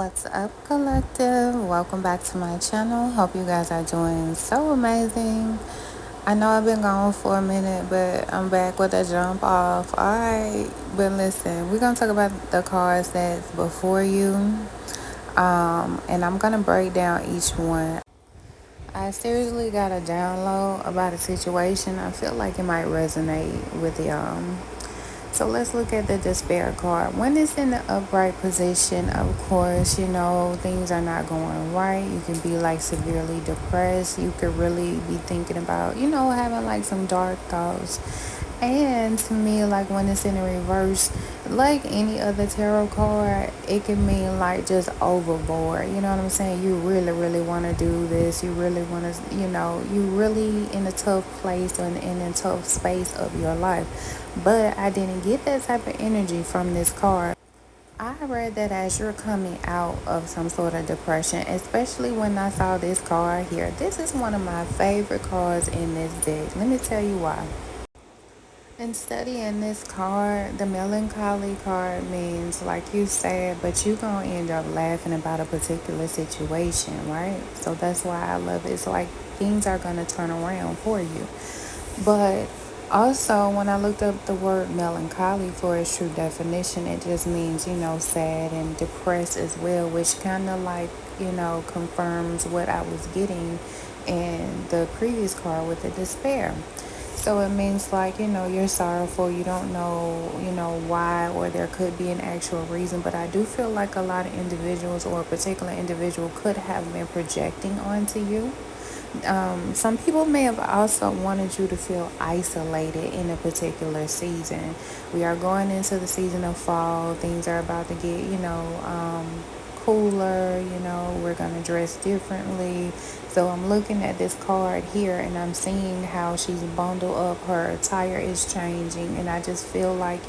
What's up, collective? Welcome back to my channel. Hope you guys are doing so amazing. I know I've been gone for a minute, but I'm back with a jump off. Alright, but listen, we're gonna talk about the cards that's before you. And I'm gonna break down each one. I seriously got a download about a situation. I feel like it might resonate with y'all. So let's look at the despair card. When it's in the upright position, of course, things are not going right. You can be like severely depressed. You could really be thinking about, having like some dark thoughts. And to me, like when it's in the reverse, like any other tarot card, it can mean like just overboard. You know what I'm saying? You really, really want to do this. You really want to, you really in a tough place and in a tough space of your life. But I didn't get that type of energy from this card. I read that as you're coming out of some sort of depression, especially when I saw this card here. This is one of my favorite cards in this deck. Let me tell you why. In studying this card, the melancholy card means like you sad, but you gonna end up laughing about a particular situation, right? So that's why I love it. It's like things are gonna turn around for you. But also, when I looked up the word melancholy for its true definition, it just means, sad and depressed as well, which kind of like, confirms what I was getting in the previous card with the despair. So it means like, you're sorrowful, you don't know, why, or there could be an actual reason. But I do feel like a lot of individuals or a particular individual could have been projecting onto you. Some people may have also wanted you to feel isolated in a particular season. We are going into the season of fall. Things are about to get, cooler. We're going to dress differently. So I'm looking at this card here and I'm seeing how she's bundled up. Her attire is changing. And I just feel like,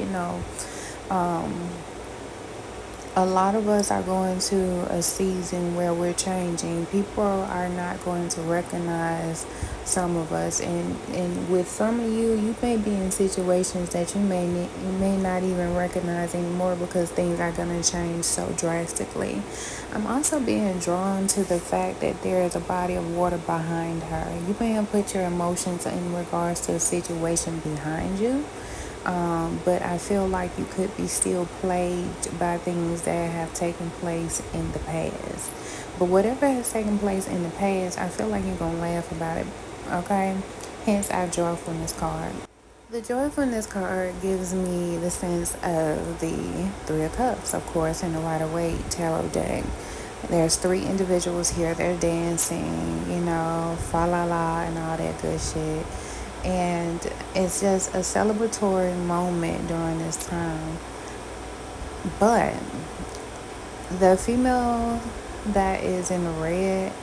a lot of us are going to a season where we're changing. People are not going to recognize some of us, and with some of you, you may be in situations that you may not even recognize anymore because things are going to change so drastically. I'm also being drawn to the fact that there is a body of water behind her. You may have put your emotions in regards to a situation behind you. But I feel like you could be still plagued by things that have taken place in the past. But whatever has taken place in the past, I feel like you're going to laugh about it, okay? Hence our Joyfulness card. The Joyfulness card gives me the sense of the Three of Cups, of course, in the Rider-Waite tarot deck. There's three individuals here. They're dancing, fa la la and all that good shit. And it's just a celebratory moment during this time. But the female that is in the red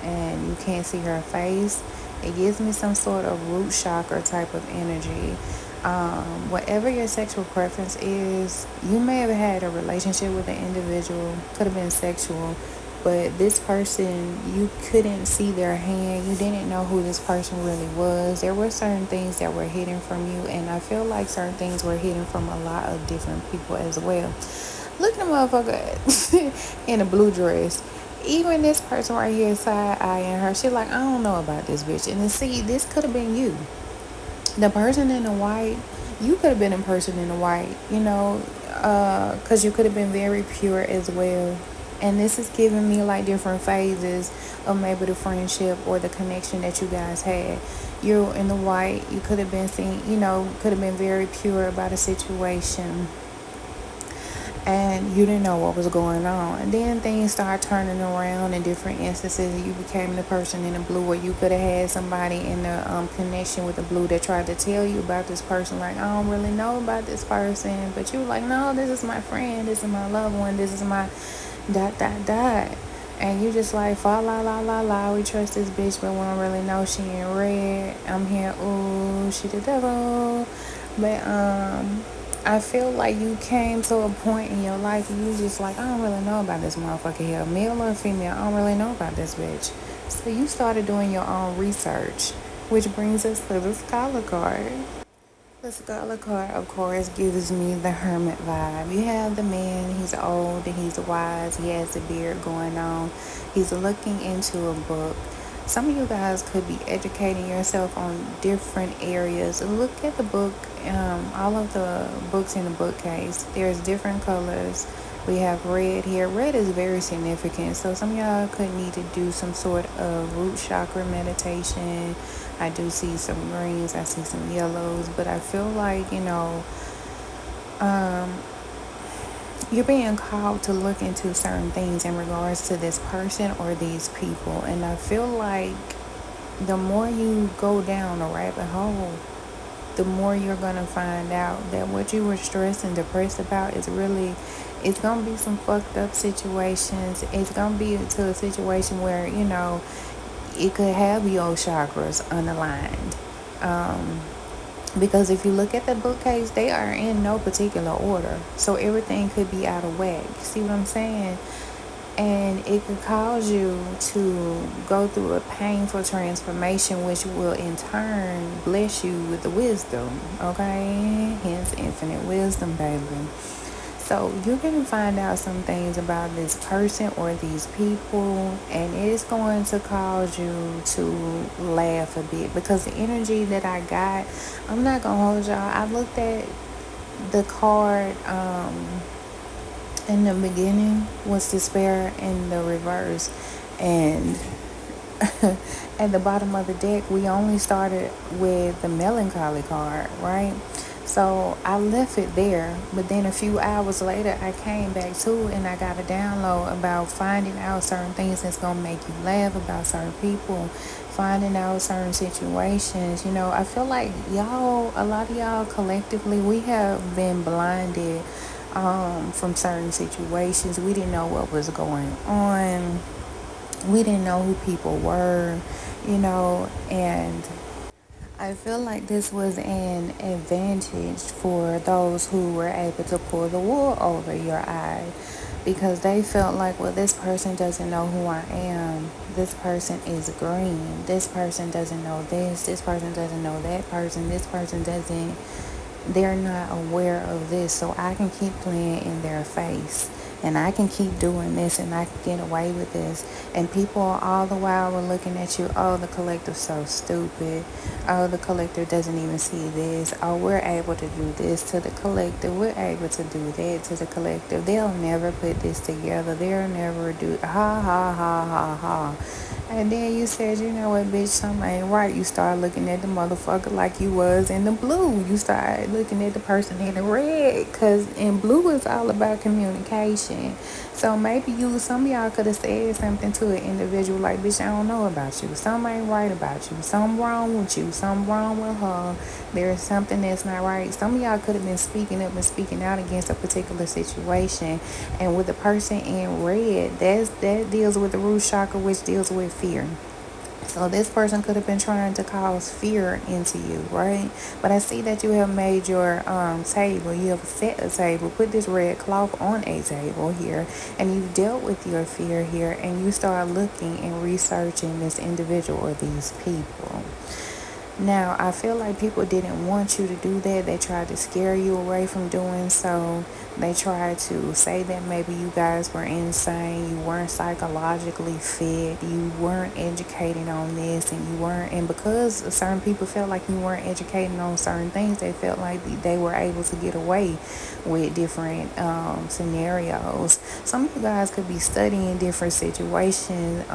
and you can't see her face, it gives me some sort of root chakra type of energy. Whatever your sexual preference is, you may have had a relationship with an individual, could have been sexual, but this person, you couldn't see their hand. You didn't know who this person really was. There were certain things that were hidden from you, and I feel like certain things were hidden from a lot of different people as well. Look at the motherfucker in a blue dress. Even this person right here side-eyeing her, she like, I don't know about this bitch. And then see, this could have been you. The person in the white, you could have been a person in the white, because you could have been very pure as well. And this is giving me like different phases of maybe the friendship or the connection that you guys had. You're in the white, you could have been seen, could have been very pure about a situation. And you didn't know what was going on. And then things start turning around in different instances. You became the person in the blue, or you could have had somebody in the connection with the blue that tried to tell you about this person. Like, I don't really know about this person. But you were like, no, this is my friend. This is my loved one. This is my ... And you just like, fa la la la la, we trust this bitch, but we don't really know she in red. I'm here, ooh, she the devil. But I feel like you came to a point in your life and you just like, I don't really know about this motherfucker here, male or female, I don't really know about this bitch. So you started doing your own research, which brings us to the Scholar card. The Scholar card, of course, gives me the hermit vibe. You have the man, he's old, he's wise, he has a beard going on, he's looking into a book. Some of you guys could be educating yourself on different areas. Look at the book, all of the books in the bookcase. There's different colors. We have red here. Red is very significant. So some of y'all could need to do some sort of root chakra meditation. I do see some greens, I see some yellows, but I feel like, um, you're being called to look into certain things in regards to this person or these people. And I feel like the more you go down a rabbit hole, the more you're going to find out that what you were stressed and depressed about is really, it's going to be some fucked up situations. It's going to be to a situation where, it could have your chakras unaligned. Um, because if you look at the bookcase, they are in no particular order. So everything could be out of whack. See what I'm saying? And it could cause you to go through a painful transformation, which will in turn bless you with the wisdom. Okay? Hence infinite wisdom, baby. So you're going to find out some things about this person or these people, and it's going to cause you to laugh a bit, because the energy that I got, I'm not going to hold y'all. I looked at the card in the beginning was despair in the reverse, and at the bottom of the deck we only started with the melancholy card, right? So I left it there, but then a few hours later I came back to it and I got a download about finding out certain things that's gonna make you laugh about certain people, finding out certain situations. I feel like y'all, a lot of y'all collectively, we have been blinded from certain situations. We didn't know what was going on. We didn't know who people were, and I feel like this was an advantage for those who were able to pull the wool over your eye, because they felt like, well, this person doesn't know who I am. This person is green. This person doesn't know this. This person doesn't know that person. This person doesn't, they're not aware of this. So I can keep playing in their face, and I can keep doing this, and I can get away with this. And people all the while were looking at you, oh, the collective's so stupid. Oh, the collective doesn't even see this. Oh, we're able to do this to the collective. We're able to do that to the collective. They'll never put this together. They'll never do, ha, ha, ha, ha, ha. And then you said, you know what, bitch, something ain't right. You start looking at the motherfucker like you was in the blue. You start looking at the person in the red, because in blue is all about communication. So maybe some of y'all could have said something to an individual like, bitch, I don't know about you. Something ain't right about you. Something wrong with you. Something wrong with her. There's something that's not right. Some of y'all could have been speaking up and speaking out against a particular situation. And with the person in red, that deals with the root chakra, which deals with fear. So this person could have been trying to cause fear into you, right? But I see that you have made your table. You have set a table, put this red cloth on a table here, and you've dealt with your fear here, and you start looking and researching this individual or these people. Now, I feel like people didn't want you to do that. They tried to scare you away from doing so. They tried to say that maybe you guys were insane, you weren't psychologically fit, you weren't educated on this, and you weren't. And because certain people felt like you weren't educated on certain things, they felt like they were able to get away with different scenarios. Some of you guys could be studying different situations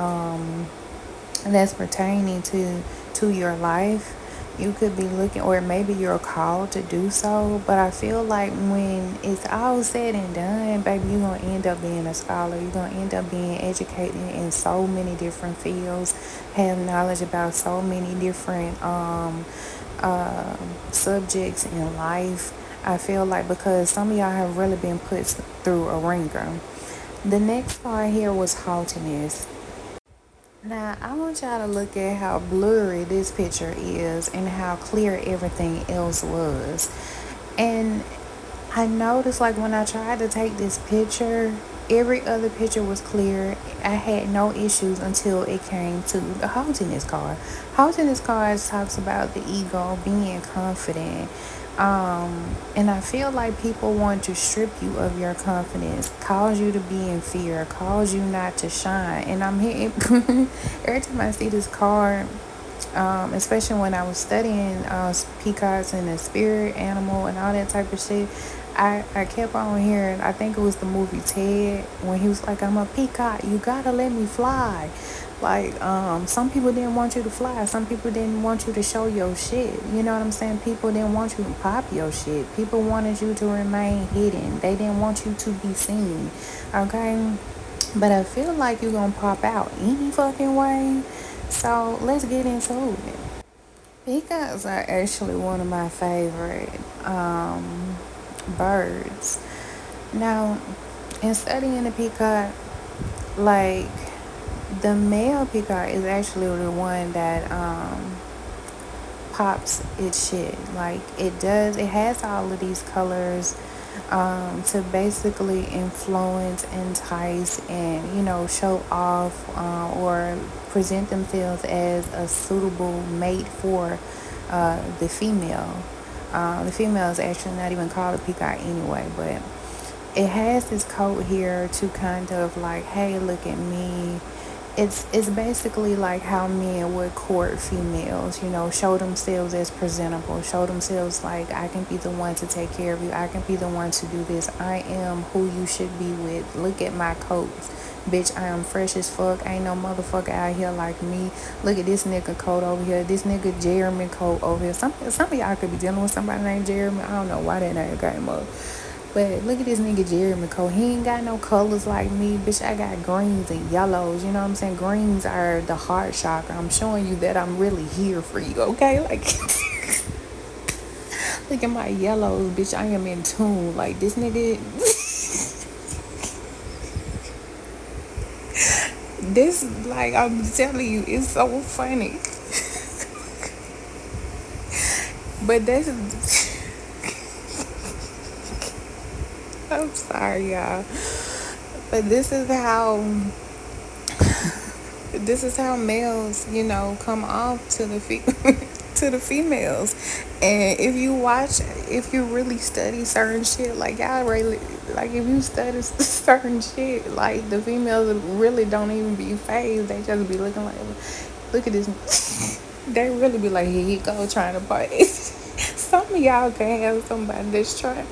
that's pertaining to your life. You could be looking, or maybe you're called to do so, but I feel like when it's all said and done, baby, you're going to end up being a scholar. You're going to end up being educated in so many different fields, have knowledge about so many different subjects in life. I feel like, because some of y'all have really been put through a ringer. The next part here was haughtiness. Now, I want y'all to look at how blurry this picture is and how clear everything else was. And I noticed, like, when I tried to take this picture, every other picture was clear. I had no issues until it came to the haughtiness card. Haughtiness card talks about the ego, being confident, And I feel like people want to strip you of your confidence, cause you to be in fear, cause you not to shine. And I'm hitting every time I see this card, especially when I was studying peacocks and the spirit animal and all that type of shit. I kept on hearing, I think it was the movie Ted, when he was like, I'm a peacock, you gotta let me fly. Like, some people didn't want you to fly. Some people didn't want you to show your shit. You know what I'm saying? People didn't want you to pop your shit. People wanted you to remain hidden. They didn't want you to be seen. Okay? But I feel like you're gonna pop out any fucking way. So let's get into it. Peacocks are actually one of my favorite birds. Now, in studying the peacock, like the male peacock is actually the one that pops its shit. Like it has all of these colors to basically influence, entice, and show off or present themselves as a suitable mate for the female. The female is actually not even called a peacock anyway, but it has this coat here to kind of like, hey, look at me. It's basically like how men would court females, show themselves as presentable, show themselves like, I can be the one to take care of you, I can be the one to do this, I am who you should be with, look at my coats, bitch, I am fresh as fuck, ain't no motherfucker out here like me, look at this nigga coat over here, this nigga Jeremy coat over here, some of y'all could be dealing with somebody named Jeremy, I don't know why that name came up. But look at this nigga Jeremy Cole. He ain't got no colors like me. Bitch, I got greens and yellows. You know what I'm saying? Greens are the heart chakra. I'm showing you that I'm really here for you, okay? Like, look at my yellows, bitch. I am in tune. Like, this nigga... this, like, I'm telling you, it's so funny. But that's... I'm sorry, y'all. But this is how males, come off to the to the females. And if you really study certain shit, like y'all really, like if you study certain shit, like the females really don't even be phased. They just be looking like, look at this. They really be like, here he go trying to party. Some of y'all can have somebody that's trying.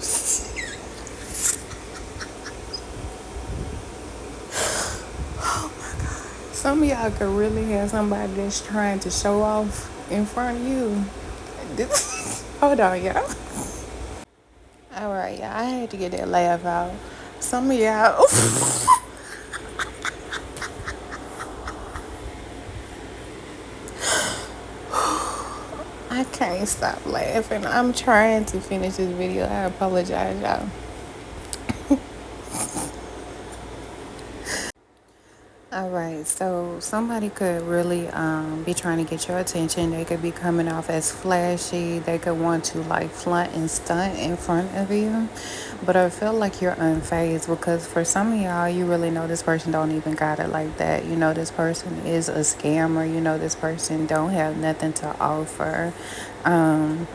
Some of y'all could really have somebody that's trying to show off in front of you. Hold on, y'all. All right, y'all. I had to get that laugh out. Some of y'all. I can't stop laughing. I'm trying to finish this video. I apologize, y'all. All right, so somebody could really be trying to get your attention. They could be coming off as flashy. They could want to like flaunt and stunt in front of you. But I feel like you're unfazed because for some of y'all, you really know this person don't even got it like that. You know this person is a scammer. You know this person don't have nothing to offer. Um,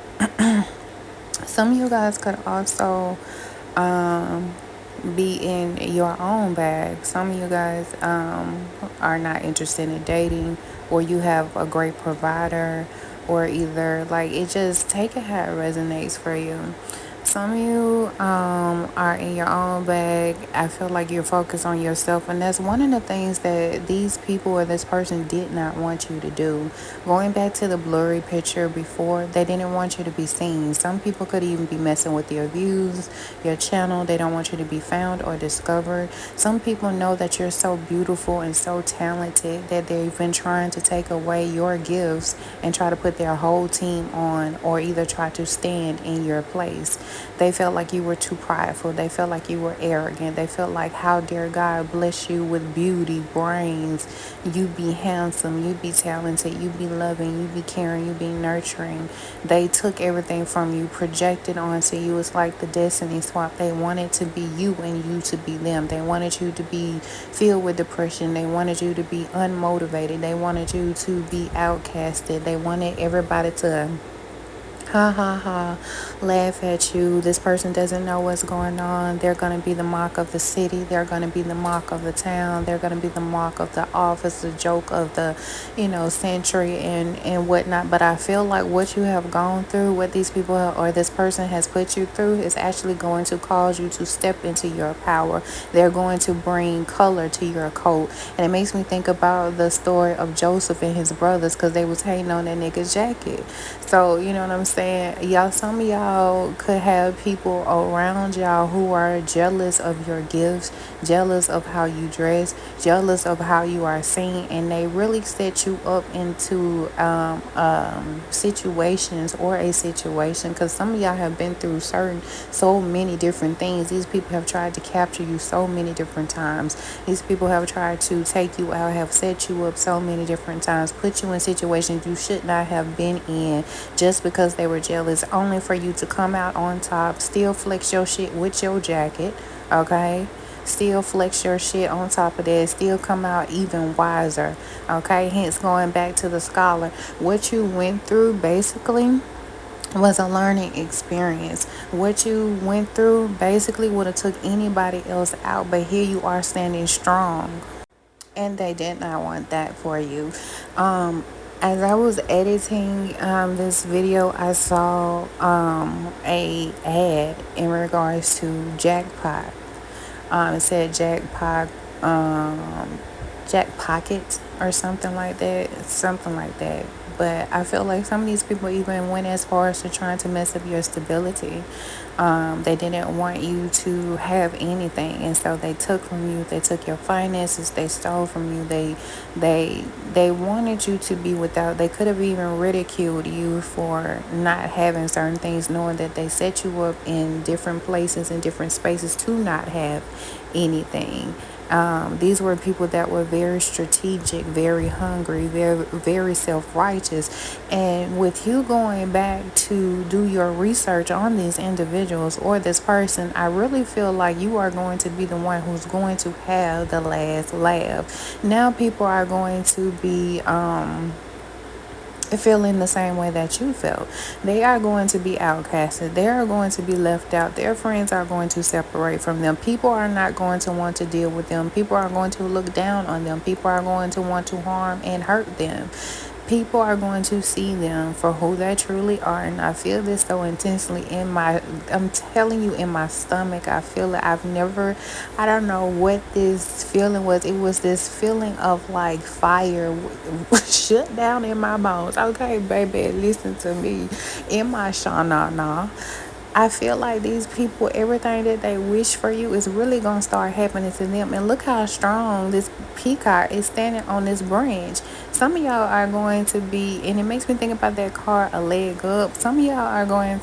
some of you guys could also be in your own bag. Some of you guys are not interested in dating, or you have a great provider, or either like it just take it how it resonates for you. Some of you are in your own bag. I feel like you're focused on yourself, and that's one of the things that these people or this person did not want you to do. Going back to the blurry picture before, they didn't want you to be seen. Some people could even be messing with your views, your channel. They don't want you to be found or discovered. Some people know that you're so beautiful and so talented that they've been trying to take away your gifts and try to put their whole team on, or either try to stand in your place. They felt like you were too prideful. They felt like you were arrogant. They felt like, how dare God bless you with beauty, brains. You be handsome. You be talented. You be loving. You be caring. You be nurturing. They took everything from you, projected onto you. It's like the destiny swap. They wanted to be you and you to be them. They wanted you to be filled with depression. They wanted you to be unmotivated. They wanted you to be outcasted. They wanted everybody to ha ha ha, laugh at you. This person doesn't know what's going on. They're going to be the mock of the city. They're going to be the mock of the town. They're going to be the mock of the office, the joke of the, century and whatnot. But I feel like what you have gone through, what these people or this person has put you through, is actually going to cause you to step into your power. They're going to bring color to your coat. And it makes me think about the story of Joseph and his brothers, because they was hating on that nigga's jacket. So, you know what I'm saying? Y'all, some of y'all could have people around y'all who are jealous of your gifts, jealous of how you dress, jealous of how you are seen, and they really set you up into situations or a situation, because some of y'all have been through so many different things. These people have tried to capture you so many different times. These people have tried to take you out, have set you up so many different times, put you in situations you should not have been in, just because they were jealous, only for you to come out on top, still flex your shit with your jacket, okay? Still flex your shit on top of that, still come out even wiser, okay? Hence, going back to the scholar, what you went through basically was a learning experience. What you went through basically would have took anybody else out, but here you are standing strong, and they did not want that for you. As I was editing this video, I saw a ad in regards to jackpot. It said Jack Pocket or something like that. But I feel like some of these people even went as far as to trying to mess up your stability. They didn't want you to have anything, and so they took from you. They took your finances. They stole from you. They wanted you to be without. They could have even ridiculed you for not having certain things, knowing that they set you up in different places and different spaces to not have anything. These were people that were very strategic, very hungry, very self-righteous. And with you going back to do your research on these individuals or this person, I really feel like you are going to be the one who's going to have the last laugh. Now people are going to be feeling the same way that you felt. They are going to be outcasted. They are going to be left out. Their friends are going to separate from them. People are not going to want to deal with them. People are going to look down on them. People are going to want to harm and hurt them. People are going to see them for who they truly are. And I feel this so intensely I'm telling you, in my stomach. I feel it. I don't know what this feeling was. It was this feeling of like fire shut down in my bones. Okay, baby, listen to me. In my shana. I feel like these people, everything that they wish for you is really going to start happening to them. And look how strong this peacock is standing on this branch. Some of y'all are going to be, and it makes me think about that card, a leg up. Some of y'all are going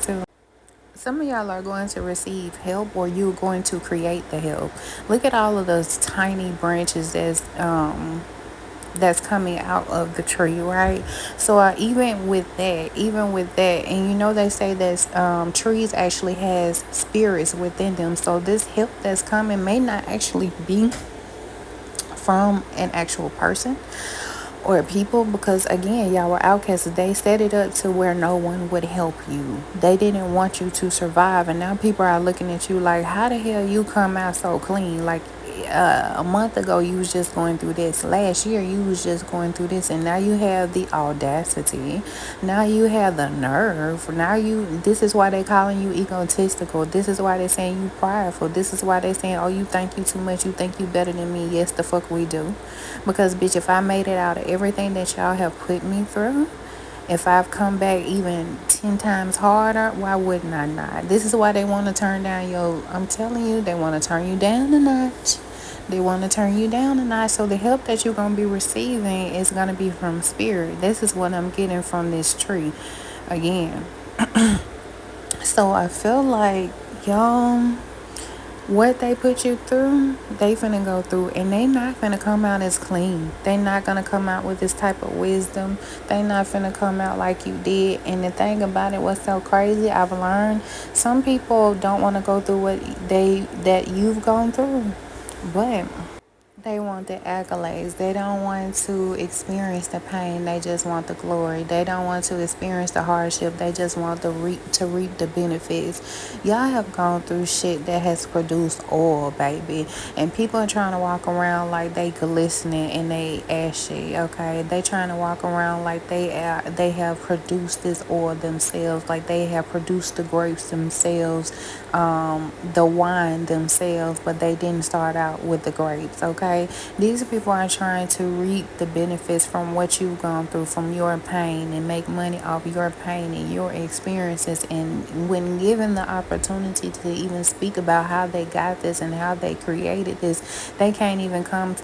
to receive help, or you're going to create the help. Look at all of those tiny branches that's coming out of the tree, right? So even with that, and they say that trees actually has spirits within them. So this help that's coming may not actually be from an actual person or people, because again, y'all were outcasts. They set it up to where no one would help you. They didn't want you to survive, and now people are looking at you like, how the hell you come out so clean? Like, a month ago you was just going through this, last year you was just going through this, and now you have the audacity, now you have the nerve, this is why they calling you egotistical, this is why they saying you prideful, this is why they saying, oh, you think you too much, you think you better than me. Yes, the fuck we do. Because bitch, if I made it out of everything that y'all have put me through, if I've come back even 10 times harder, why wouldn't I not? This is why they want to turn down I'm telling you, they want to turn you down a notch. They want to turn you down a notch. So the help that you're going to be receiving is going to be from spirit. This is what I'm getting from this tree again. So I feel like, y'all, what they put you through, they finna go through, and they not finna come out as clean. They not gonna come out with this type of wisdom. They not finna come out like you did. And the thing about it, what's so crazy, I've learned, some people don't want to go through that you've gone through, but They want the accolades. They don't want to experience the pain. They just want the glory. They don't want to experience the hardship. They just want to reap the benefits. Y'all have gone through shit that has produced oil, baby. And people are trying to walk around like they glistening and they ashy, okay? They trying to walk around like they have produced this oil themselves, like they have produced the grapes themselves, the wine themselves, but they didn't start out with the grapes, okay? These people are trying to reap the benefits from what you've gone through, from your pain, and make money off your pain and your experiences. And when given the opportunity to even speak about how they got this and how they created this, they can't even come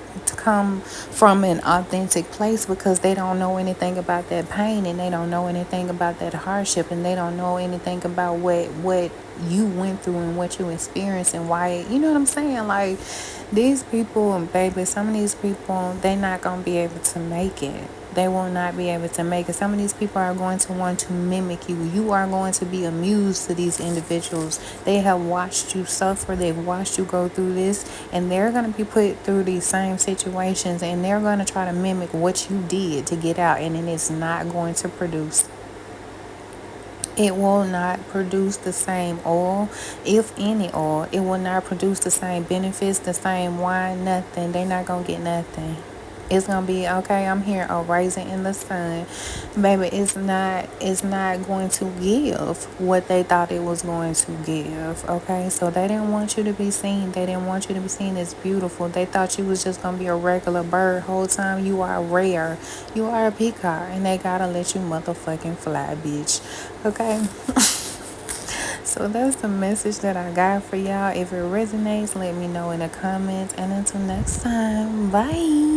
from an authentic place because they don't know anything about that pain, and they don't know anything about that hardship, and they don't know anything about what you went through and what you experienced and why, you know what I'm saying? Like, these people, baby, some of these people, they're not going to be able to make it. They will not be able to make it. Some of these people are going to want to mimic you. You are going to be amused to these individuals. They have watched you suffer. They've watched you go through this, and they're going to be put through these same situations, and they're going to try to mimic what you did to get out, and then it's not going to produce. It will not produce the same oil, if any oil. It will not produce the same benefits, the same wine, nothing. They're not going to get nothing. It's gonna be okay. I'm here, a rising in the sun, baby. It's not going to give what they thought it was going to give. Okay, so they didn't want you to be seen. They didn't want you to be seen as beautiful. They thought you was just gonna be a regular bird. Whole time you are rare. You are a peacock, and they gotta let you motherfucking fly, bitch. Okay. So that's the message that I got for y'all. If it resonates, let me know in the comments. And until next time, bye.